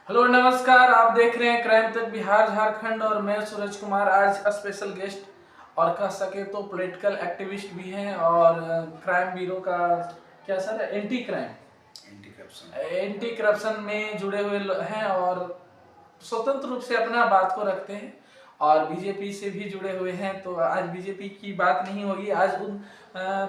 Hello नमस्कार, आप देख रहे हैं क्राइम तक बिहार झारखंड और मैं सूरज कुमार। आज स्पेशल गेस्ट और कह सके तो पॉलिटिकल एक्टिविस्ट भी हैं और क्राइम ब्यूरो का क्या सर एंटी करप्शन में जुड़े हुए हैं और स्वतंत्र रूप से अपना बात को रखते हैं और बीजेपी से भी जुड़े हुए हैं। तो आज बीजेपी की बात नहीं होगी, आज उन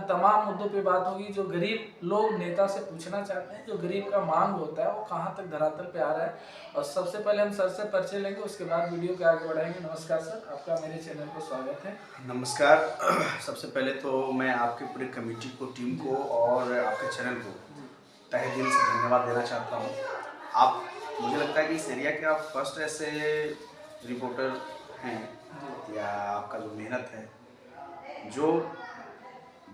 तमाम मुद्दों पे बात होगी जो गरीब लोग नेता से पूछना चाहते हैं, जो गरीब का मांग होता है वो कहाँ तक धरातल पे आ रहा है। और सबसे पहले हम सर से परिचय लेंगे, उसके बाद वीडियो के आगे बढ़ाएंगे। नमस्कार सर, आपका मेरे चैनल पर स्वागत है। नमस्कार। सबसे पहले तो मैं आपके पूरे कमेटी को, टीम को और आपके चैनल को तहे दिल से धन्यवाद देना चाहता हूँ। आप, मुझे लगता है कि इस एरिया के आप फर्स्ट ऐसे रिपोर्टर हैं या आपका जो मेहनत है जो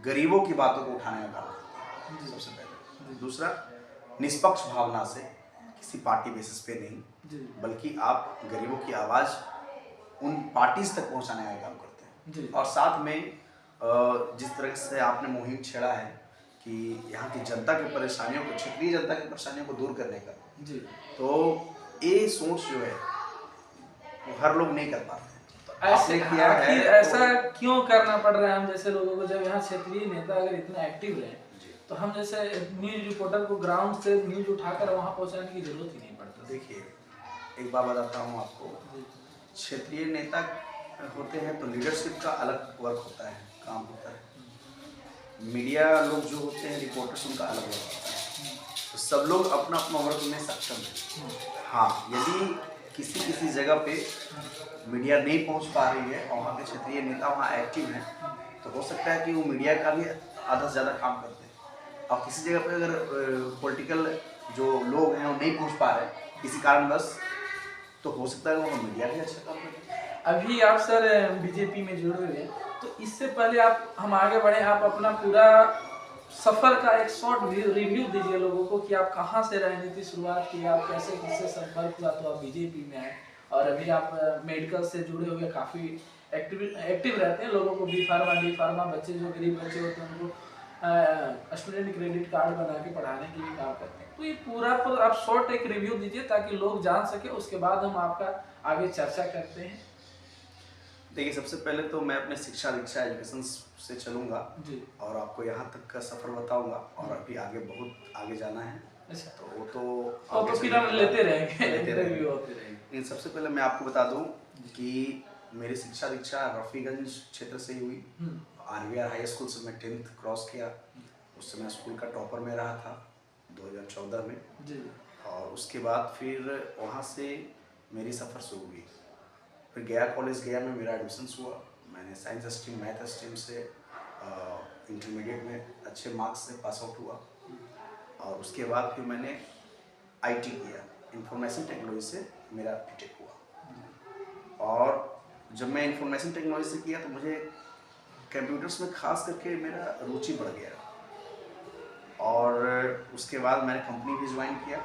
गरीबों की बातों को उठाने का काम करते हैं, सबसे पहले। दूसरा, निष्पक्ष भावना से, किसी पार्टी बेसिस पे नहीं, बल्कि आप गरीबों की आवाज़ उन पार्टीज तक पहुंचाने का काम करते हैं। और साथ में जिस तरह से आपने मुहिम छेड़ा है कि यहाँ की जनता की परेशानियों को, क्षेत्रीय जनता की परेशानियों को दूर करने का, तो ये सोच जो है वो हर लोग नहीं कर पाते। ऐसे किया है, ऐसा क्यों करना पड़ रहा है हम जैसे लोगों को? जब यहाँ क्षेत्रीय नेता अगर इतना एक्टिव रहे तो हम जैसे न्यूज रिपोर्टर को ग्राउंड से न्यूज उठाकर वहाँ पहुँचाने की जरूरत ही नहीं पड़ती। देखिए, एक बात बताता हूँ आपको, क्षेत्रीय नेता होते हैं तो लीडरशिप का अलग वर्क होता है, काम होता है। मीडिया लोग जो होते हैं, रिपोर्टर्स, उनका अलग वर्क होता है। तो सब लोग अपना अपना वर्क में सक्षम है। हाँ, यदि किसी जगह पे मीडिया नहीं पहुंच पा रही है और वहाँ के क्षेत्रीय नेता वहाँ एक्टिव हैं, तो हो सकता है कि वो मीडिया का भी आधा से ज़्यादा काम करते हैं। और किसी जगह पे अगर पॉलिटिकल जो लोग हैं वो नहीं पहुँच पा रहे किसी कारणवश, तो हो सकता है वो मीडिया भी अच्छा काम करे। अभी आप सर बीजेपी में जुड़े हुए हैं, तो इससे पहले हम आगे बढ़े, आप अपना पूरा सफर का एक शॉर्ट रिव्यू दीजिए लोगों को कि आप कहाँ से राजनीति शुरुआत की, आप कैसे किससे संपर्क हुआ तो आप बीजेपी में आए और अभी आप मेडिकल से जुड़े हुए काफ़ी एक्टिव रहते हैं। लोगों को बी फार्मा, डी फार्मा, बच्चे जो गरीब बच्चे होते हैं उनको स्टूडेंट क्रेडिट कार्ड बना के पढ़ाने के लिए काम करते हैं। तो ये पूरा पर आप शॉर्ट एक रिव्यू दीजिए ताकि लोग जान सके, उसके बाद हम आपका आगे चर्चा करते हैं। देखिए, सबसे पहले तो मैं अपने शिक्षा दीक्षा एजुकेशन से चलूँगा और आपको यहाँ तक का सफ़र बताऊँगा और अभी आगे बहुत आगे जाना है। अच्छा, तो वो तो फिर हम लेते रहेंगे। इन सबसे पहले मैं आपको बता दूँ कि मेरी शिक्षा दीक्षा रफ़ीगंज क्षेत्र से ही हुई। RVR हाई स्कूल से मैं 10th क्रॉस किया। उस समय स्कूल का टॉपर में रहा था 2014 में और उसके बाद फिर वहाँ से मेरी सफ़र शुरू हुई। फिर गया कॉलेज गया में मेरा एडमिशन हुआ। मैंने साइंस स्ट्रीम, मैथ स्ट्रीम से इंटरमीडिएट में अच्छे मार्क्स से पास आउट हुआ और उसके बाद फिर मैंने IT किया, इंफॉर्मेशन टेक्नोलॉजी से मेरा BTech हुआ। और जब मैं इंफॉर्मेशन टेक्नोलॉजी से किया तो मुझे कंप्यूटर्स में खास करके मेरा रुचि बढ़ गया और उसके बाद मैंने कंपनी भी ज्वाइन किया।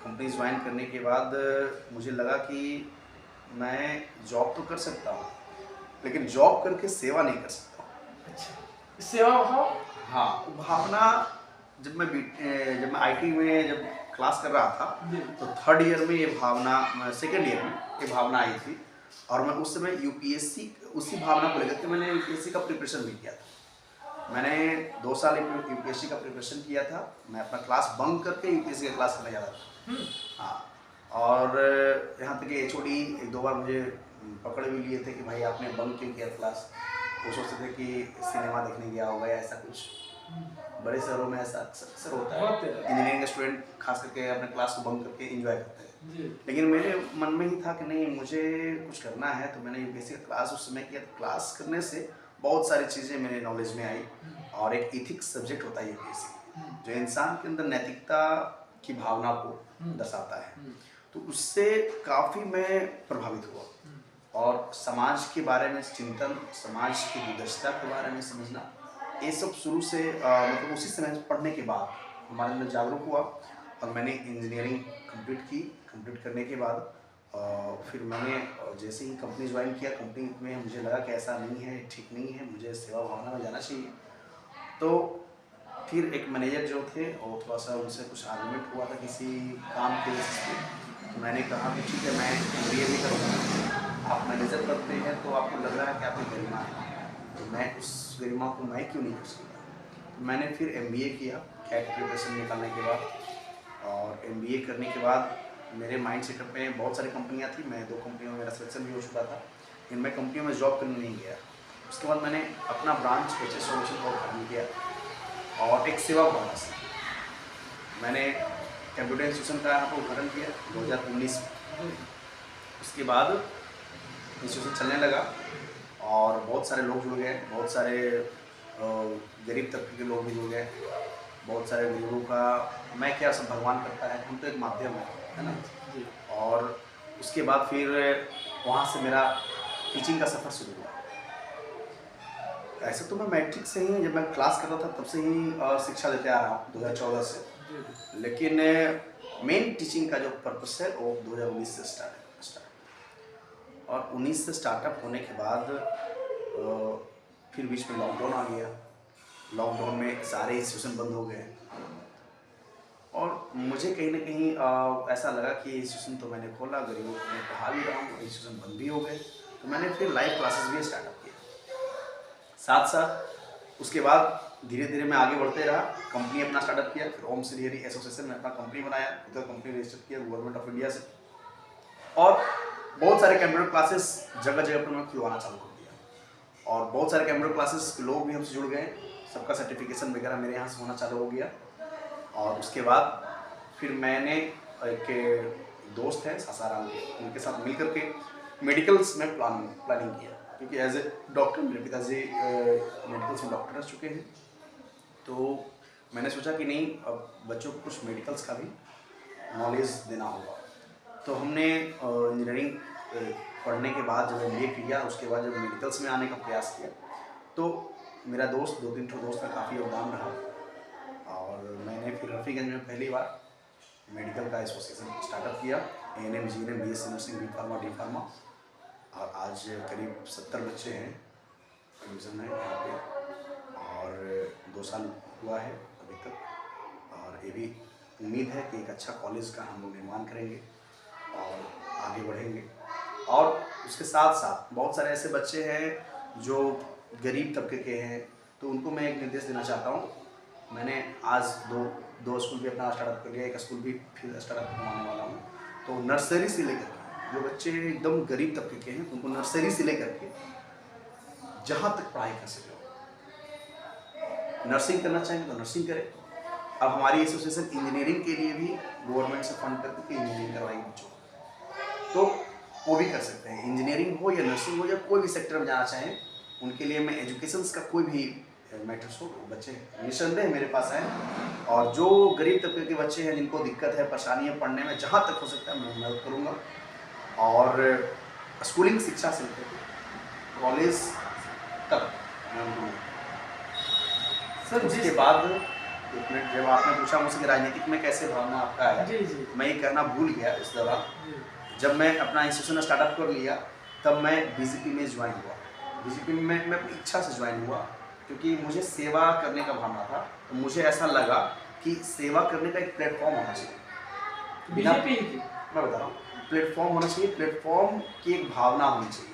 कंपनी ज्वाइन करने के बाद मुझे लगा कि मैं जॉब तो कर सकता हूँ लेकिन जॉब करके सेवा नहीं कर सकता हूँ। अच्छा, सेवा भाव? हाँ, भावना। जब मैं IT में जब क्लास कर रहा था तो 3rd ईयर में ये भावना, 2nd ईयर में ये भावना आई थी और मैं उस समय UPSC, उसी भावना को लेकर के मैंने UPSC का प्रिपरेशन भी किया था। मैंने 2 साल UPSC का प्रिपरेशन किया था। मैं अपना क्लास बंक करके UPSC का क्लास करने जा रहा था। हाँ, और यहाँ तक कि HOD 1-2 बार मुझे पकड़ भी लिए थे कि भाई आपने बंक क्यों किया क्लास। वो सोचते थे कि सिनेमा देखने गया होगा या ऐसा कुछ। बड़े शहरों में ऐसा अक्सर होता है, इंजीनियरिंग के स्टूडेंट खास करके अपने क्लास को बंक करके एंजॉय करते हैं। लेकिन मेरे मन में ही था कि नहीं, मुझे कुछ करना है। तो मैंने UPSC का क्लास उस समय किया। तो क्लास करने से बहुत सारी चीज़ें मेरे नॉलेज में आई और एक इथिक्स सब्जेक्ट होता है UPSC जो इंसान के अंदर नैतिकता की भावना को दर्शाता है। तो उससे काफ़ी मैं प्रभावित हुआ और समाज के बारे में चिंतन, समाज की दुर्दशा के बारे में समझना, ये सब शुरू से मतलब उसी समय पढ़ने के बाद हमारे अंदर जागरूक हुआ और मैंने इंजीनियरिंग कंप्लीट करने के बाद फिर मैंने जैसे ही कंपनी ज्वाइन किया, कंपनी में मुझे लगा कि ऐसा नहीं है, ठीक नहीं है, मुझे सेवा भावना में जाना चाहिए। तो फिर एक मैनेजर जो थे और थोड़ा सा उनसे कुछ आर्गुमेंट हुआ था किसी काम के बेसिस पे, मैंने कहा कि ठीक है, मैं MBA भी करूँगा। आप मैनेजर करते हैं तो आपको लग रहा है कि आपकी गरिमा है, तो मैं उस गरिमा को मैं क्यों नहीं कर सकता। तो मैंने फिर MBA किया कैट प्रिपरेशन निकालने के बाद। और MBA करने के बाद मेरे माइंड सेटअप में बहुत सारी कंपनियां थी, मैं 2 कंपनियों में मेरा सिलेक्शन भी हो चुका था, लेकिन मैं कंपनियों में जॉब करने नहीं गया। उसके बाद मैंने अपना ब्रांच HS सोल्यूशन का उद्घाटन किया और एक सेवा भावना से मैंने कंप्यूटर इंस्टीट्यूशन का यहाँ पर उद्घाटन किया 2019 में। उसके बाद इंस्टीट्यूशन चलने लगा और बहुत सारे लोग जुड़ गए, बहुत सारे गरीब तबके के लोग भी जुड़ गए, बहुत सारे गरीबों का मैं क्या सब भगवान करता है, हम तो एक माध्यम है ना। और उसके बाद फिर वहाँ से मेरा टीचिंग का सफ़र शुरू हुआ। ऐसे तो मैं मैट्रिक से ही, जब मैं क्लास करता था तब से ही शिक्षा देते आ रहा हूँ 2014 से, लेकिन मेन टीचिंग का जो पर्पस है वो 2019 से स्टार्ट और 19 से स्टार्टअप होने के बाद फिर बीच में लॉकडाउन आ गया। लॉकडाउन में सारे इंस्टीट्यूशन बंद हो गए और मुझे कहीं ना कहीं ऐसा लगा कि इंस्टीट्यूशन तो मैंने खोला, गरीबों को मैं पढ़ा भी रहा हूँ, इंस्टीट्यूशन बंद भी हो गए, तो मैंने फिर लाइव क्लासेस भी स्टार्टअप किया। साथ साथ उसके बाद धीरे धीरे मैं आगे बढ़ते रहा, कंपनी अपना स्टार्टअप किया, फिर ओम श्री हरि एसोसिएशन में अपना कंपनी बनाया, उधर कंपनी रजिस्टर किया गवर्नमेंट ऑफ इंडिया से, और बहुत सारे कंप्यूटर क्लासेस जगह जगह पर मैं खुलवाना चालू कर दिया और बहुत सारे कंप्यूटर क्लासेस के लोग भी हमसे जुड़ गए, सबका सर्टिफिकेशन वगैरह मेरे यहाँ से होना चालू हो गया। और उसके बाद फिर मैंने एक दोस्त है सासाराम के, उनके साथ मिलकर के मेडिकल्स में प्लानिंग किया, क्योंकि एज ए डॉक्टर मेरे पिताजी मेडिकल्स में डॉक्टर रह चुके हैं, तो मैंने सोचा कि नहीं, अब बच्चों को कुछ मेडिकल्स का भी नॉलेज देना होगा। तो हमने इंजीनियरिंग पढ़ने के बाद जब MBA किया, उसके बाद जब मेडिकल्स में आने का प्रयास किया, तो मेरा दोस्त 2-3 दोस्त का काफ़ी योगदान रहा और मैंने फिर रफ़ीगंज में पहली बार मेडिकल का एसोसिएशन स्टार्टअप किया, ANM GNM BSc nursing B pharma D pharma, और आज करीब 70 बच्चे हैं एडमिशन में यहाँ पे और 2 साल हुआ है अभी तक। और ये भी उम्मीद है कि एक अच्छा कॉलेज का हम लोग निर्माण करेंगे और आगे बढ़ेंगे। और उसके साथ साथ बहुत सारे ऐसे बच्चे हैं जो गरीब तबके के हैं, तो उनको मैं एक निर्देश देना चाहता हूँ। मैंने आज दो स्कूल भी अपना स्टार्टअप कर लिया, एक स्कूल भी फिर स्टार्टअप करवाने वाला हूँ। तो नर्सरी से लेकर जो बच्चे एकदम गरीब तबके के हैं, उनको नर्सरी से लेकर के जहाँ तक पढ़ाई कर सके, नर्सिंग करना चाहेंगे तो नर्सिंग करें। अब हमारी एसोसिएशन इंजीनियरिंग के लिए भी गवर्नमेंट से फंड करके इंजीनियरिंग करवाई बच्चों को, तो वो भी कर सकते हैं। इंजीनियरिंग हो या नर्सिंग हो या कोई भी सेक्टर में जाना चाहें, उनके लिए मैं एजुकेशंस का कोई भी मैटर्स हो, बच्चे निस्संदेह मेरे पास हैं। और जो गरीब तबके के बच्चे हैं जिनको दिक्कत है, परेशानी है पढ़ने में, जहाँ तक हो सकता है मैं मदद करूँगा। और स्कूलिंग शिक्षा से लेकर कॉलेज तक मैं उनको सर। जिसके बाद एक मिनट, जब आपने पूछा मुझसे कि राजनीतिक में कैसे भावना आपका है, जी। मैं ये कहना भूल गया इस दौरान। जब मैं अपना इंस्टीट्यूशन स्टार्टअप कर लिया, तब मैं BJP में ज्वाइन हुआ। BJP में मैं अपनी इच्छा से ज्वाइन हुआ, क्योंकि मुझे सेवा करने का भावना था। तो मुझे ऐसा लगा कि सेवा करने का एक प्लेटफॉर्म होना चाहिए। बीजेपी मैं बता रहा हूँ, प्लेटफॉर्म होना चाहिए, प्लेटफॉर्म की एक भावना होनी चाहिए,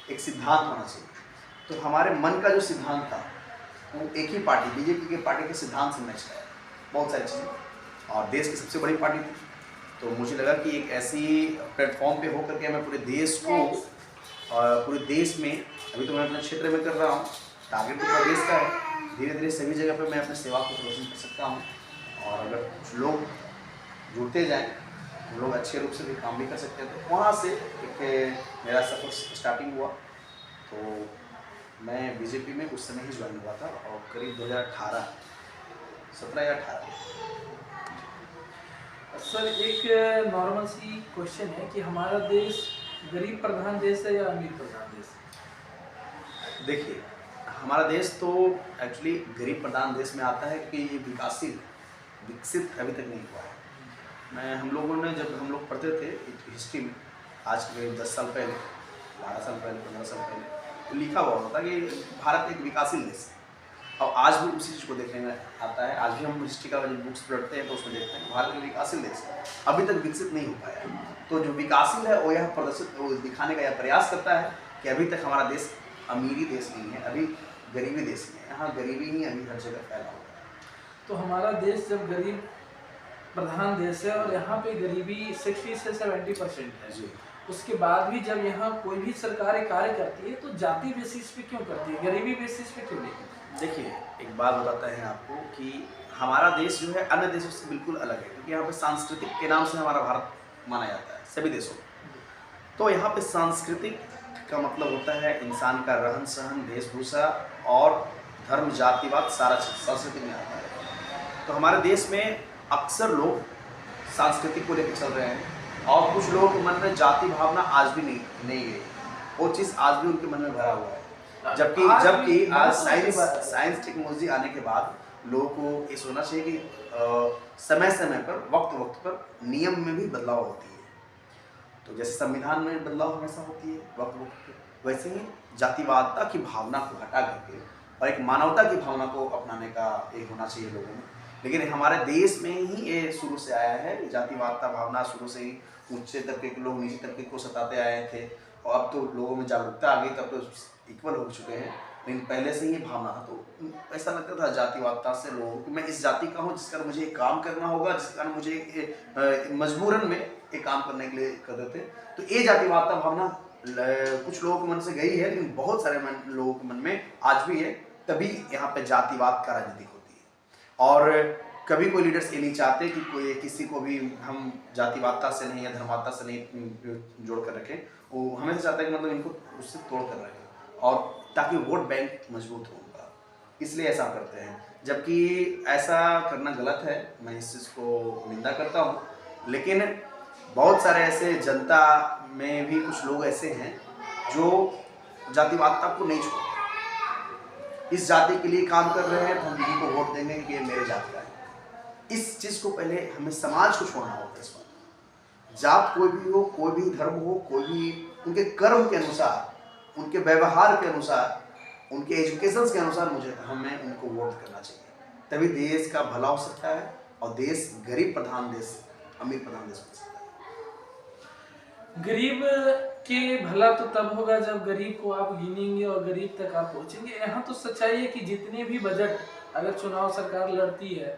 एक सिद्धांत होना चाहिए। तो हमारे मन का जो सिद्धांत था वो एक ही पार्टी, BJP के पार्टी के सिद्धांत से मैच है बहुत सारी चीज़ें, और देश की सबसे बड़ी पार्टी थी। तो मुझे लगा कि एक ऐसी प्लेटफॉर्म पे हो करके मैं पूरे देश को, पूरे देश में, अभी तो मैं अपने क्षेत्र में कर रहा हूँ, टारगेट तो पूरा देश का है, धीरे धीरे सभी जगह पे मैं अपने सेवा को प्रदर्शन कर सकता हूँ। और अगर कुछ लोग जुड़ते जाएँ, लोग अच्छे रूप से भी काम भी कर सकते हैं। तो वहाँ से एक मेरा सफर स्टार्टिंग हुआ। तो मैं BJP में उस समय ही ज्वाइन हुआ था, और करीब 2018, 17 या 18। सर एक नॉर्मल सी क्वेश्चन है कि हमारा देश गरीब प्रधान देश है या अमीर प्रधान देश है? देखिए, हमारा देश तो एक्चुअली गरीब प्रधान देश में आता है कि ये विकसित अभी तक नहीं हुआ है। हम लोगों ने, जब हम लोग पढ़ते थे हिस्ट्री में, आज के करीब 10 साल पहले, 12 साल पहले, 15 साल पहले, तो लिखा हुआ होता कि भारत एक विकासशील देश है। और आज भी उसी चीज़ को देखने में आता है। आज भी हम हिस्ट्री का जब बुक्स पढ़ते हैं तो उसमें देखते हैं भारत एक विकासशील देश है, अभी तक विकसित नहीं हो पाया है। तो जो विकासशील है वो यह प्रदर्शित, वो दिखाने का यह प्रयास करता है कि अभी तक हमारा देश अमीरी देश नहीं है, अभी गरीबी देश नहीं है। यहाँ गरीबी ही अभी हर जगह फैला हुआ है। तो हमारा देश जब गरीब प्रधान देश है और यहाँ पे गरीबी 60 से 70% है जी। उसके बाद भी जब यहाँ कोई भी सरकार कार्य करती है तो जाति बेसिस पे क्यों करती है, गरीबी बेसिस पे क्यों नहीं? देखिए, एक बात बताते हैं आपको कि हमारा देश जो है अन्य देशों से बिल्कुल अलग है, क्योंकि यहाँ पे सांस्कृतिक के नाम से हमारा भारत माना जाता है सभी देशों में। तो यहाँ पे सांस्कृतिक का मतलब होता है इंसान का रहन सहन, वेशभूषा और धर्म, जातिवाद, सारा चीज संस्कृति में आता है। तो हमारे देश में अक्सर लोग सांस्कृतिक को लेकर चल रहे हैं और कुछ लोगों के मन में जाति भावना आज भी नहीं गई, वो चीज़ आज भी उनके मन में भरा हुआ है। जबकि आज साइंस टेक्नोलॉजी आने के बाद लोगों को ये सोचना चाहिए कि समय समय पर, वक्त पर नियम में भी बदलाव होती है। तो जैसे संविधान में बदलाव हमेशा होती है वक्त पर, वैसे ही जातिवादता की भावना को हटा करके और एक मानवता की भावना को अपनाने का एक होना चाहिए लोगों में। लेकिन हमारे देश में ही ये शुरू से आया है, जातिवादता भावना शुरू से ही ऊंचे तबके के लोग नीचे तबके को सताते आए थे और अब तो लोगों में जागरूकता आ गई, तब तो इक्वल हो चुके हैं। लेकिन पहले से ही भावना था, तो ऐसा लगता था जातिवादता से लोगों कि मैं इस जाति का हूँ जिस कारण मुझे एक काम करना होगा, जिस कारण मुझे मजबूरन में एक काम करने के लिए कर देते। तो ये जातिवादता भावना कुछ लोगों के मन से गई है, लेकिन बहुत सारे लोगों के मन में आज भी है। तभी यहाँ पे जातिवाद का राजनीति होती है और कभी कोई लीडर्स ये नहीं चाहते कि कोई किसी को भी हम जातिवादता से नहीं या धर्मादता से नहीं जोड़ कर रखें। वो हमेशा चाहता है कि मतलब इनको उससे तोड़ कर रखें और ताकि वोट बैंक मजबूत हो उनका, इसलिए ऐसा करते हैं। जबकि ऐसा करना गलत है, मैं इस चीज़ को निंदा करता हूँ। लेकिन बहुत सारे ऐसे जनता में भी कुछ लोग ऐसे हैं जो जातिवादता को नहीं छोड़ते, इस जाति के लिए काम कर रहे हैं तो हम इनको वोट देंगे कि ये मेरे जाति का है। इस चीज़ को पहले हमें समाज को छोड़ना होगा। इस बात, जात कोई भी हो, कोई भी धर्म हो, कोई भी उनके कर्म के अनुसार, उनके व्यवहार के अनुसार, उनके एजुकेशन के अनुसार हमें उनको वोट करना चाहिए। तभी देश का भला हो सकता है और देश गरीब प्रधान देश, अमीर प्रधान देश हो सकता है। गरीब के भला तो तब होगा जब गरीब को आप गिनेंगे और गरीब तक आप पहुंचेंगे। यहाँ तो सच्चाई है कि जितने भी बजट अगर चुनाव सरकार लड़ती है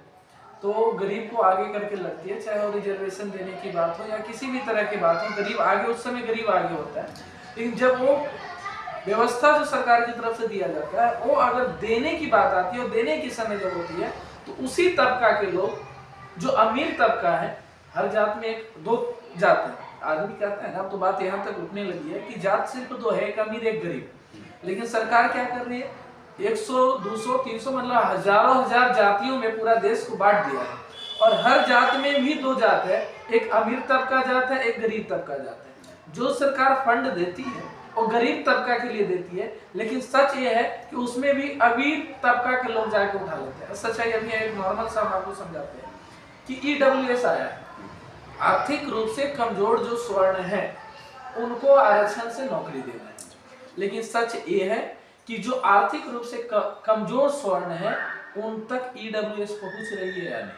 तो गरीब को आगे करके लड़ती है, चाहे वो रिजर्वेशन देने की बात हो या किसी भी तरह की बात हो, गरीब आगे, उस समय गरीब आगे होता है। लेकिन जब वो व्यवस्था जो सरकार की तरफ से दिया जाता है वो अगर देने की बात आती है और देने की समय जब होती है तो उसी तबका के लोग, जो अमीर तबका है, हर जात में एक दो जात है, आदमी कहता है ना, अब तो बात यहाँ तक उठने लगी है कि जात सिर्फ दो है, एक अमीर एक गरीब। लेकिन सरकार क्या कर रही है, 100, 200, 300 मतलब हजारों हजार जातियों में पूरा देश को बांट दिया है और हर जात में भी दो जात है, एक अमीर तबका जात है, एक गरीब तबका जात है। जो सरकार फंड देती है वो गरीब तबका के लिए देती है, लेकिन सच ये है कि उसमें भी अमीर तबका के लोग जाके उठा लेते हैं। सच्चाई अभी एक नॉर्मल सा आपको समझाते हैं कि EWS आया है, आर्थिक रूप से कमजोर जो स्वर्ण है उनको आरक्षण से नौकरी देना है। लेकिन सच ये है कि जो आर्थिक रूप से कमजोर स्वर्ण है उन तक EWS पहुंच रही है या नहीं,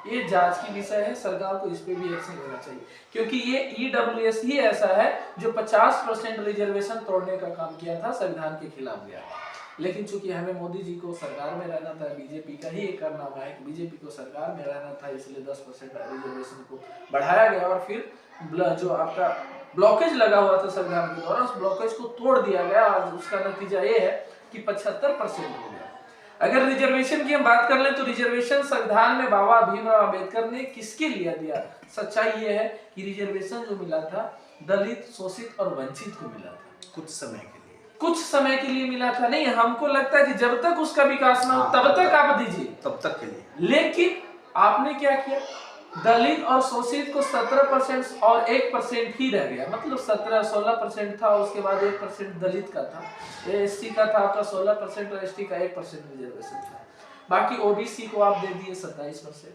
ये जांच की विषय है। सरकार को इस पे भी एक्शन लेना चाहिए, क्योंकि ये EWS ही ऐसा है जो 50% रिजर्वेशन तोड़ने का काम किया था, संविधान के खिलाफ गया। लेकिन चूंकि हमें मोदी जी को सरकार में रहना था, बीजेपी का ही एक करना हुआ है कि बीजेपी को सरकार में रहना था, इसलिए 10% रिजर्वेशन को बढ़ाया गया और फिर जो आपका ब्लॉकेज लगा हुआ था संविधान के द्वारा, उस ब्लॉकेज को तोड़ दिया गया और उसका नतीजा ये है कि 75% हो गया। अगर रिजर्वेशन की हम बात कर लें तो रिजर्वेशन संविधान में बाबा भीमराव अंबेडकर ने किसके लिए दिया? सच्चाई ये है कि रिजर्वेशन जो मिला था दलित, शोषित और वंचित को मिला था। कुछ समय के लिए मिला था। नहीं, हमको लगता है कि जब तक उसका विकास ना हो तब तक आप दीजिए, तब तक के लिए। लेकिन आपने क्या किया, दलित और शोषित को 17% और 1% ही रह गया, मतलब 16% था, उसके बाद 1% दलित का था, SC का था आपका 16% और ST का 1% रिजर्वेशन था। बाकी OBC को आप दे दिए 27%,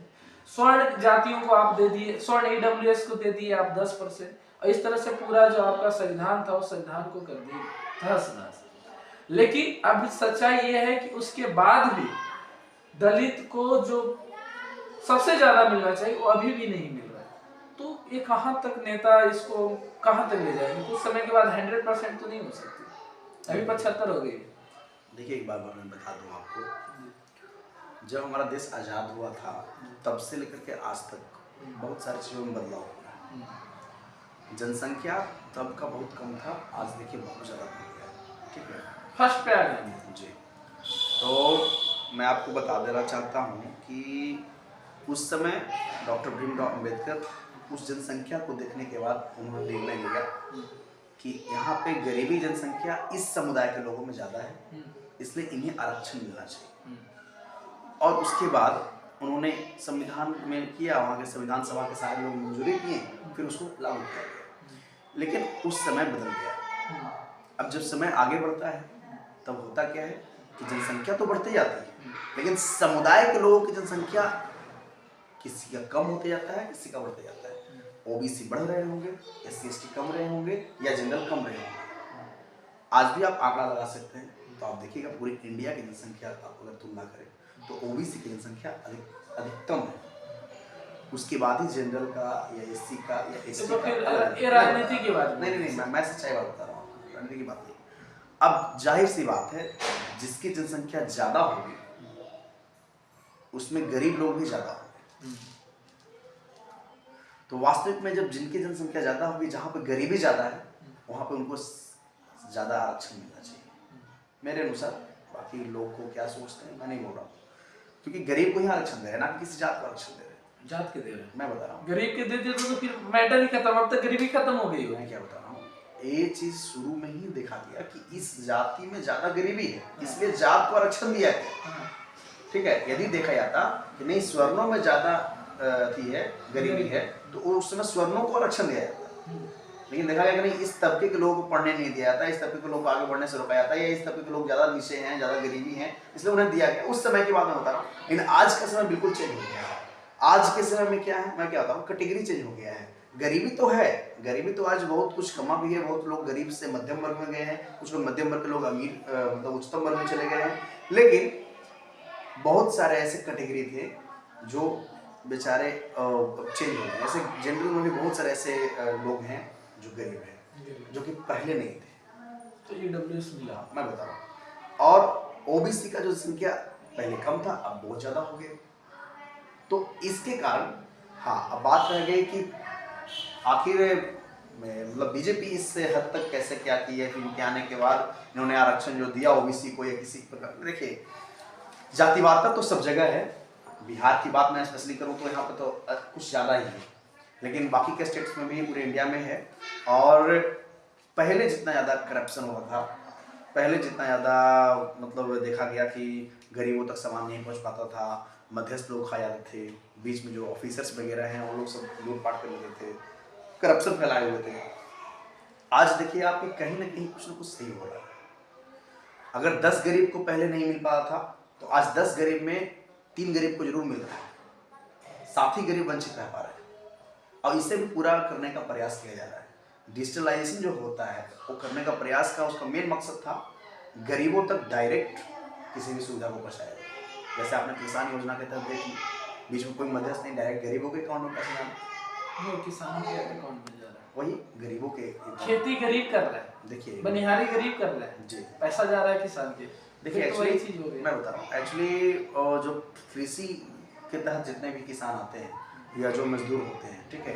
स्वर्ण जातियों को आप दे दिए, स्वर्ण EWS को दे दिए आप 10%, और इस तरह से पूरा जो आपका संविधान था उस संविधान को कर दिए तहस नहस। लेकिन अब सच्चाई ये है कि उसके बाद भी दलित को जो सबसे ज्यादा मिलना चाहिए वो अभी भी नहीं मिल रहा है। तो ये कहाँ तक नेता इसको कहाँ तक ले जाएंगे? कुछ समय के बाद 100% तो नहीं हो सकती, अभी 75 हो गई। देखिए एक बार मैं बता दूं आपको, जब हमारा देश आज़ाद हुआ था तब से लेकर के आज तक बहुत सारी चीज़ों में बदलाव हुआ है। जनसंख्या तब का बहुत कम था, आज देखिए बहुत ज़्यादा बढ़ गया है, ठीक है, फर्स्ट पे आ गए जी। तो मैं आपको बता देना चाहता हूँ कि उस समय डॉक्टर भीमराव अंबेडकर उस जनसंख्या को देखने के बाद उन्होंने निर्णय लिया कि यहाँ पे गरीबी जनसंख्या इस समुदाय के लोगों में ज़्यादा है, इसलिए इन्हें आरक्षण मिलना चाहिए। और उसके बाद उन्होंने संविधान में किया, वहाँ के संविधान सभा के सारे लोग मंजूरी किए, फिर उसको लागू किया गया। लेकिन उस समय बदल गया। अब जब समय आगे बढ़ता है तब होता क्या है कि जनसंख्या तो बढ़ती जाती है, लेकिन समुदाय के लोगों की जनसंख्या किसी का कम होते जाता है, किसी का बढ़ते जाता है। ओबीसी बढ़ रहे होंगे, एससी एसटी कम रहे होंगे, या जनरल कम रहे होंगे। आज भी आप आंकड़ा लगा सकते हैं, तो आप देखिएगा पूरी इंडिया की जनसंख्या आप अगर तुलना करें तो ओबीसी की जनसंख्या अधिकतम है, उसके बाद ही जनरल का या एससी का या एसटी तो का। ये राजनीति की बात नहीं, मैं सच्चाई बात बता रहा हूँ, राजनीति की बात नहीं। अब जाहिर सी बात है, जिसकी जनसंख्या ज्यादा होगी उसमें गरीब लोग भी ज्यादा होंगे। तो वास्तविक में जब जिनकी जनसंख्या ज्यादा होगी, जहाँ पे गरीबी ज्यादा है, वहाँ पे उनको ज्यादा आरक्षण मिलना चाहिए मेरे अनुसार। बाकी लोग को क्या सोचते हैं मैं नहीं बोल रहा हूँ, क्योंकि गरीब को ही आरक्षण दे रहे हैं, ना कि किसी जात को आरक्षण दे रहे हैं। जात के दे रहे हैं, मैं बता रहा हूँ। गरीब के देते तो फिर मैटर ही खत्म, अब तक गरीबी खत्म हो गई। मैं क्या बता रहा हूँ, ये चीज शुरू में ही देखा गया कि इस जाति में ज्यादा गरीबी है, इसलिए जात को आरक्षण दिया गया, ठीक है। यदि देखा जाता कि नहीं स्वर्णों में ज्यादा थी है गरीबी है, तो उस समय स्वर्णों को आरक्षण दिया जाता। लेकिन देखा गया कि नहीं, इस तबके के लोगों को पढ़ने नहीं दिया जाता, इस तबके के लोग को आगे बढ़ने से रोका जाता है, या इस तबके के लोग ज्यादा नीचे हैं, ज्यादा गरीबी हैं, इसलिए उन्हें दिया गया। उस समय की बात मैं बता रहा हूँ। लेकिन आज का समय बिल्कुल चेंज हो गया है। आज के समय में क्या है, मैं क्या बताऊँ, कैटेगरी चेंज हो गया है। गरीबी तो है, गरीबी तो आज बहुत कुछ कमा भी है, बहुत लोग गरीब से मध्यम वर्ग में गए हैं, कुछ लोग मध्यम वर्ग के लोग अमीर मतलब उच्चतम वर्ग में चले गए हैं। लेकिन बहुत सारे ऐसे कैटेगरी थे जो बेचारे चेंज हो गए। ऐसे जनरल में भी बहुत सारे ऐसे लोग हैं जो गरीब हैं, जो कि पहले नहीं थे। तो ईडब्ल्यूएस मिला, मैं बता रहा हूँ। और ओबीसी का जो संख्या पहले कम था, अब बहुत ज़्यादा हो गया। तो इसके कारण हाँ, अब बात रह गई कि आखिर मतलब बीजेपी इससे हद तक कैसे क्या की है। फिर इनके आने के बाद इन्होंने आरक्षण जो दिया ओबीसी को या किसी प्रकार, देखिए जातिवादता तो सब जगह है। बिहार की बात मैं स्पेशली करूँ तो यहाँ पे तो कुछ ज़्यादा ही है, लेकिन बाकी के स्टेट्स में भी पूरे इंडिया में है। और पहले जितना ज़्यादा करप्शन हुआ था, पहले जितना ज़्यादा मतलब देखा गया कि गरीबों तक सामान नहीं पहुँच पाता था, मध्यस्थ लोग खा जाते थे, बीच में जो ऑफिसर्स वगैरह हैं वो लोग सब लूटपाट कर लेते थे, करप्शन फैलाए हुए थे। आज देखिए आप कि कहीं ना कहीं कुछ ना कुछ सही हो रहा है। अगर 10 गरीब को पहले नहीं मिल पाता था, तो आज 10 गरीब में 3 गरीब को जरूर मिल रहा है, 7 ही गरीब वंचित रह पा रहे हैं। और इसे भी पूरा करने का प्रयास किया जा रहा है। डिजिटलाइजेशन जो होता है वो करने का प्रयास का, उसका मेन मकसद था गरीबों तक डायरेक्ट किसी भी सुविधा को पहुँचाया जाए। जैसे आपने किसान योजना के तहत देखी, बीच में कोई मध्यस्थ नहीं, डायरेक्ट गरीबों के अकाउंट में पैसे जाना, वो किसानों के अकाउंट में जा रहा है, वही गरीबों के। खेती गरीब कर रहा है, देखिए बनिहारी गरीब कर रहा है जी, पैसा जा रहा है किसान के। देखिए तो वही एक्चुअली चीज हो गई। मैं बता रहा हूँ, एक्चुअली जो कृषि के तहत जितने भी किसान आते हैं या जो मजदूर होते हैं, ठीक है,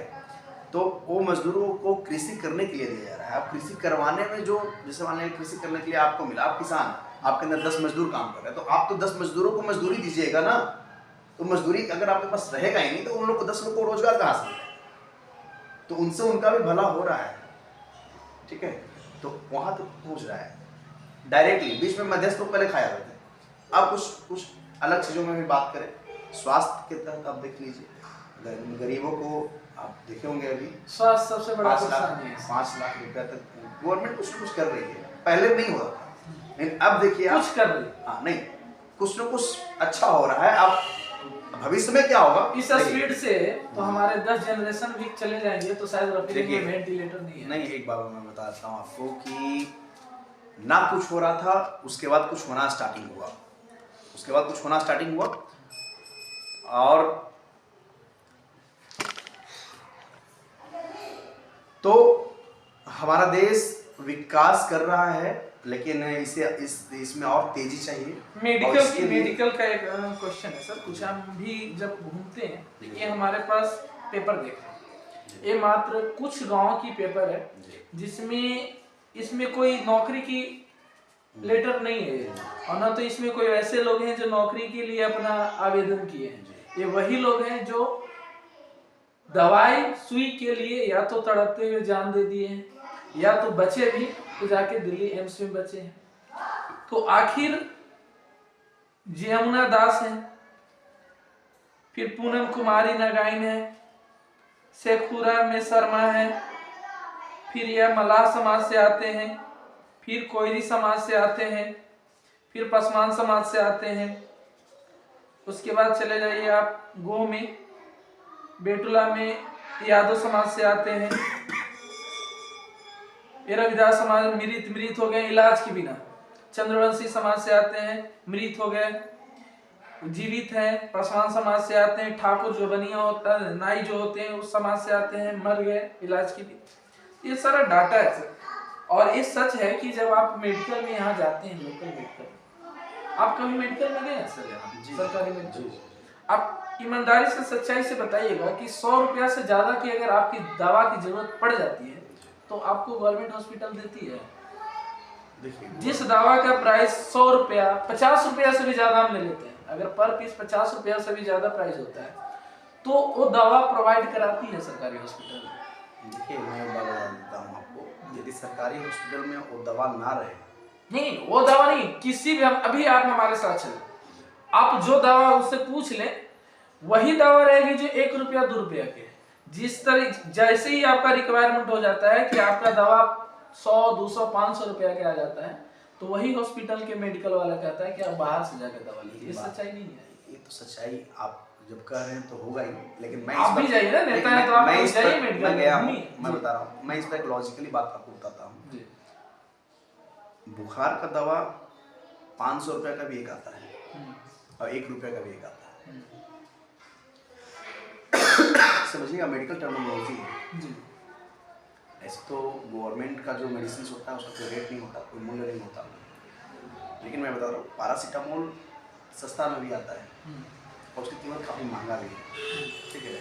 तो वो मजदूरों को कृषि करने के लिए दिया जा रहा है। अब कृषि करवाने में जो, जैसे मान लीजिए कृषि करने के लिए आपको मिला, आप किसान, आपके अंदर 10 मजदूर काम कर रहे हैं, तो आप तो 10 मजदूरों को मजदूरी दीजिएगा ना। तो मजदूरी अगर आपके पास रहेगा ही नहीं, तो उन लोग को 10 लोग को रोजगार कहाँ से मिलेगा? तो उनसे उनका भी भला हो रहा है, ठीक है। तो वहां तक पहुंच रहा है डायरेक्टली। बीच में मध्यस्थ लोग पहले खाया करते हैं। अब कुछ अलग चीजों में भी बात करें, स्वास्थ्य के तहत आप देख लीजिए, गरीबों को आप देखे होंगे अभी स्वास्थ्य सबसे बड़ा परेशानी है। 5 लाख रुपया तक गवर्नमेंट कुछ कर रही है, पहले नहीं हो रहा था, लेकिन अब देखिए आप कुछ कर रही। हाँ, नहीं कुछ ना कुछ अच्छा हो रहा है। अब भविष्य में क्या होगा इस स्पीड से तो हमारे 10 जनरेशन भी चले जाएंगे, तो शायद रफी में वेंटिलेटर नहीं है। नहीं, एक बार मैं बताता हूँ आपको कि ना कुछ हो रहा था, उसके बाद कुछ होना स्टार्टिंग हुआ और तो हमारा देश विकास कर रहा है, लेकिन इसमें और तेजी चाहिए। मेडिकल का एक क्वेश्चन है सर, कुछ हम भी जब घूमते हैं, ये हमारे पास पेपर देख रहे हैं, ये मात्र कुछ गांव की पेपर है जिसमें इसमें कोई नौकरी की लेटर नहीं है, और ना तो इसमें कोई ऐसे लोग हैं जो नौकरी के लिए अपना आवेदन किए हैं। ये वही लोग हैं जो दवाई सुई के लिए या तो तड़पते हुए जान दे दिए हैं, या तो बचे भी तो जाके दिल्ली एम्स में बचे हैं। तो आखिर जमुना दास हैं, फिर पूनम कुमारी नगाइन है, शेखपुरा में शर्मा है, फिर यह मलाह समाज से आते हैं, फिर कोयरी समाज से आते हैं, फिर पसमान समाज से आते हैं। उसके बाद चले जाइए आप गो में, बेटुला में यादव समाज से आते हैं, रविदास समाज मृत हो गए इलाज के बिना, चंद्रवंशी समाज से आते हैं, मृत हो गए, जीवित हैं, पासवान समाज से आते हैं, ठाकुर जो बनिया होता है, नाई जो होते हैं उस समाज से आते हैं, मर गए इलाज के बिना। ये सारा डाटा है सर, और ये सच है कि जब आप मेडिकल में यहाँ जाते हैं, लोकल मेडिकल, आप कभी मेडिकल में गए हैं सर? यहाँ सरकारी मेडिकल, आप ईमानदारी से सच्चाई से बताइएगा कि 100 रुपया से ज्यादा की अगर आपकी दवा की जरूरत पड़ जाती है तो आपको गवर्नमेंट हॉस्पिटल देती है? देखिए, जिस दवा का प्राइस 100 रुपया, 50 रुपया से भी ज्यादा हम ले लेते हैं, अगर पर पीस 50 रुपया से भी ज्यादा प्राइस होता है, तो वो दवा प्रोवाइड कराती है सरकारी हॉस्पिटल में। देखिए, मैं बताता हूँ आपको, यदि सरकारी हॉस्पिटल में वो दवा ना रहे, नहीं वो दवा नहीं, किसी भी, अभी आप हमारे साथ चले, आप जो दवा उससे पूछ लें वही दवा रहेगी जो 1 रुपया 2 रुपया के। जिस तरह जैसे ही आपका रिक्वायरमेंट हो जाता है कि आपका दवा 100, 200, 500 रुपया के आ जाता है, तो वही हॉस्पिटल के मेडिकल वाला कहता है कि आप बाहर से जाकर दवा लीजिए। ये सच्चाई नहीं है। ये तो सच्चाई आप जब कह रहे हैं तो होगा ही, लेकिन मैं आप भी जाइए ना, नेता है तो आप जाइए मेडिकल। मैं गया हूँ, मैं बता रहा हूँ, मैं इस पर एक लॉजिकली बात आपको बताता हूँ। बुखार का दवा 500 रुपये का भी एक आता है और 1 रुपये का भी एक आता है। समझिएगा, मेडिकल टर्मिनोलॉजी है। ऐसे तो गवर्नमेंट का जो मेडिसिन होता है उसका कोई रेट नहीं होता, कोई मूल्य नहीं होता, लेकिन मैं बता रहा हूँ पैरासीटामोल सस्ता में भी आता है और उसकी कीमत काफ़ी महंगा भी है, ठीक है।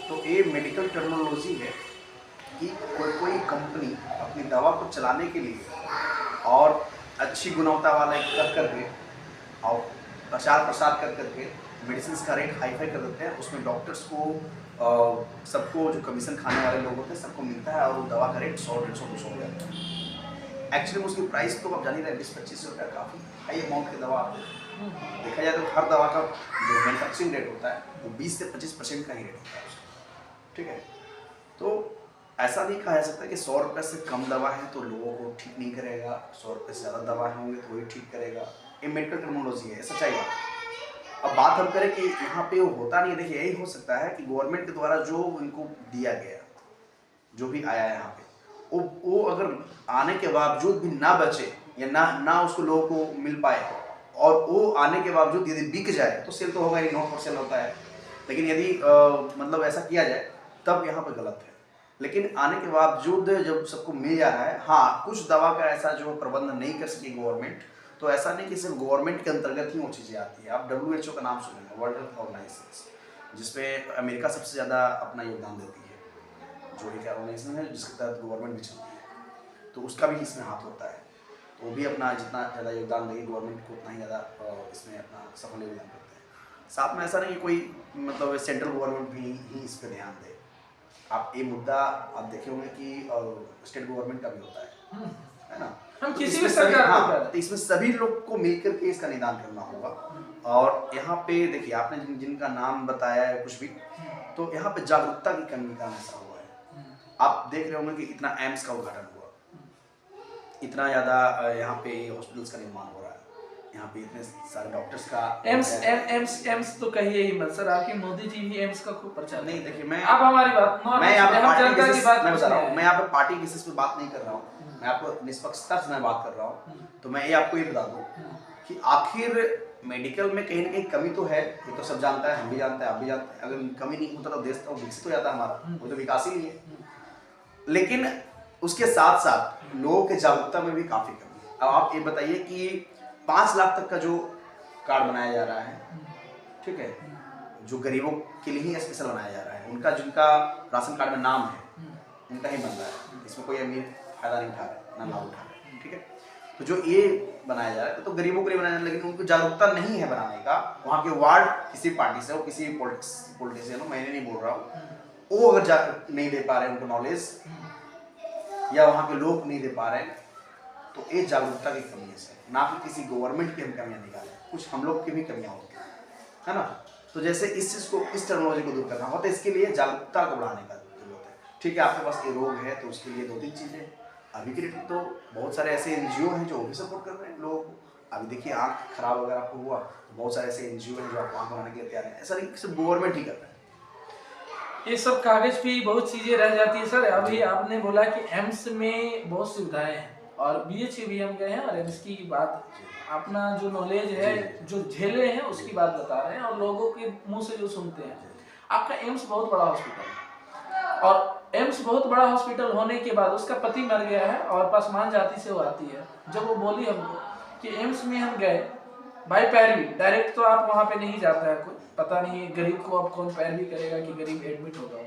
तो ये मेडिकल टर्मिनोलॉजी है कि कोई कंपनी अपनी दवा को चलाने के लिए और अच्छी गुणवत्ता वाले कर करके और प्रचार प्रसार कर करके मेडिसिन का रेट हाई फाई कर देते हैं। उसमें डॉक्टर्स को सबको जो कमीशन खाने वाले लोग होते हैं सबको मिलता है और वो दवा का रेट 100, 150, 200 हो जाता है। एक्चुअली में उसकी प्राइस तो आप जान ही रहे, 20-25 रुपये काफ़ी हाई अमाउंट की दवा देखा जाए तो हर दवा का जो मैन्युफैक्चरिंग रेट होता है वो 20 से 25% का ही रेट होता है उसका, ठीक है। तो ऐसा नहीं कहा जा सकता कि 100 रुपये से कम दवा है तो लोगों को ठीक नहीं करेगा, 100 रुपये से ज़्यादा दवा होंगे तो वही ठीक करेगा। ये मेडिकल टर्मिनोलॉजी है, सच्चाई बात। अब बात हम करें कि यहाँ पे वो होता नहीं है। देखिए, यही हो सकता है कि गवर्नमेंट के द्वारा जो इनको दिया गया, जो भी आया यहाँ पे, वो अगर आने के बावजूद भी ना बचे या ना उसको लोगों को मिल पाए, और वो आने के बावजूद यदि बिक जाए तो सेल तो होगा ही, 9% होता है। लेकिन यदि मतलब ऐसा किया जाए तब यहाँ पर गलत है। लेकिन आने के बावजूद जब सबको मिल जा रहा है, हाँ कुछ दवा का ऐसा जो प्रबंध नहीं कर सकी गवर्नमेंट, तो ऐसा नहीं कि सिर्फ गवर्नमेंट के अंतर्गत ही वो चीज़ें आती है। आप WHO का नाम सुनेंगे, वर्ल्ड हेल्थ ऑर्गेनाइजेशन, जिसमें अमेरिका सबसे ज़्यादा अपना योगदान देती है, जो एक ऑर्गेनाइजेशन है जिसके तहत गवर्नमेंट भी चलती है, तो उसका भी इसमें हाथ होता है। तो वो भी अपना जितना ज़्यादा योगदान देगी गवर्नमेंट को, उतना ही ज़्यादा इसमें अपना सफल योगदान करते हैं। साथ में ऐसा नहीं कि कोई मतलब सेंट्रल गवर्नमेंट भी इस पर ध्यान दे। आप ये मुद्दा आप देखे होंगे कि स्टेट गवर्नमेंट का भी होता है ना। हम किसी भी सरकार तो इसमें सभी लोग को मिलकर के इसका निदान करना होगा। और यहाँ पे देखिए, आपने जिनका नाम बताया है कुछ भी, तो यहाँ पे जागरूकता की कमी का कारण ऐसा हुआ है। आप देख रहे होंगे कि इतना एम्स का उद्घाटन हुआ, इतना ज़्यादा यहाँ पे हॉस्पिटल्स का निर्माण हो रहा है, यहाँ पे इतने सारे डॉक्टर्स का एम्स तो कहिए ही मत सर, आपकी मोदी जी भी एम्स का खूब प्रचार। नहीं देखिए, आप हमारी बात, मैं यहाँ पे पार्टी बेसिस पे बात नहीं कर रहा हूँ, मैं आपको निष्पक्षता से मैं बात कर रहा हूँ, तो मैं ये आपको ये बता दूँ कि आखिर मेडिकल में कहीं ना कहीं कमी तो है, ये तो सब जानता है, हम भी जानते हैं, आप भी जानते हैं। अगर कमी नहीं होता तो देश तो विकसित हो जाता हमारा, वो तो विकास ही नहीं है। लेकिन उसके साथ साथ लोगों के जागरूकता में भी काफ़ी कमी है। अब आप ये बताइए कि 5 लाख तक का जो कार्ड बनाया जा रहा है, ठीक है, जो गरीबों के लिए ही स्पेशल बनाया जा रहा है, उनका जिनका राशन कार्ड में नाम है उनका ही बन रहा है, इसमें कोई अमीर फायदा नहीं उठा रहा है, ना लाभ उठा रहा है, ठीक है। तो जो ये बनाया जा रहा है तो गरीबों के लिए बनाया जा रहा है, लेकिन उनको जागरूकता नहीं है बनाने का। वहाँ के वार्ड किसी पार्टी से हो, किसी पॉलिटिशियन हो, मैंने नहीं बोल रहा हूँ, वो अगर नहीं दे पा रहे उनको नॉलेज, या वहाँ के लोग नहीं दे पा रहे, तो ये जागरूकता की कमी है सर, ना कि किसी गवर्नमेंट की हम कमियाँ निकालें, कुछ हम लोग की भी कमियाँ होती है ना। तो जैसे इस चीज़ को, इस टेक्नोलॉजी को दूर करना होता है, इसके लिए जागरूकता को बढ़ाने का जरूरत है। ठीक है, आपके पास ये रोग है तो उसके लिए 2-3 चीज़ें, अभी के लिए तो बहुत सारे ऐसे एनजीओ हैं जो भी सपोर्ट कर रहे हैं लोगों को। अभी देखिए आँख खराब अगर आपको हुआ तो बहुत सारे ऐसे एनजीओ हैं जो आपको आँख बनाने के लिए तैयार हैं, ऐसा नहीं सिर्फ गवर्नमेंट ही कर रहा है। ये सब कागज पे बहुत चीजें रह जाती है सर। अभी आपने बोला कि एम्स में बहुत सुविधाएं हैं और बीएचयू भी हम गए हैं और एम्स की बात, अपना जो नॉलेज है, जो झेले हैं उसकी बात बता रहे हैं और लोगों के मुंह से जो सुनते हैं। आपका एम्स बहुत बड़ा हॉस्पिटल है और एम्स बहुत बड़ा हॉस्पिटल होने के बाद उसका पति मर गया है और पासवान जाति से वो आती है। जब वो बोली हमको कि एम्स में हम गए भाई पैरवी, डायरेक्ट तो आप वहाँ पे नहीं जाता है, कोई पता नहीं है गरीब को अब कौन पैरवी करेगा कि गरीब एडमिट होगा,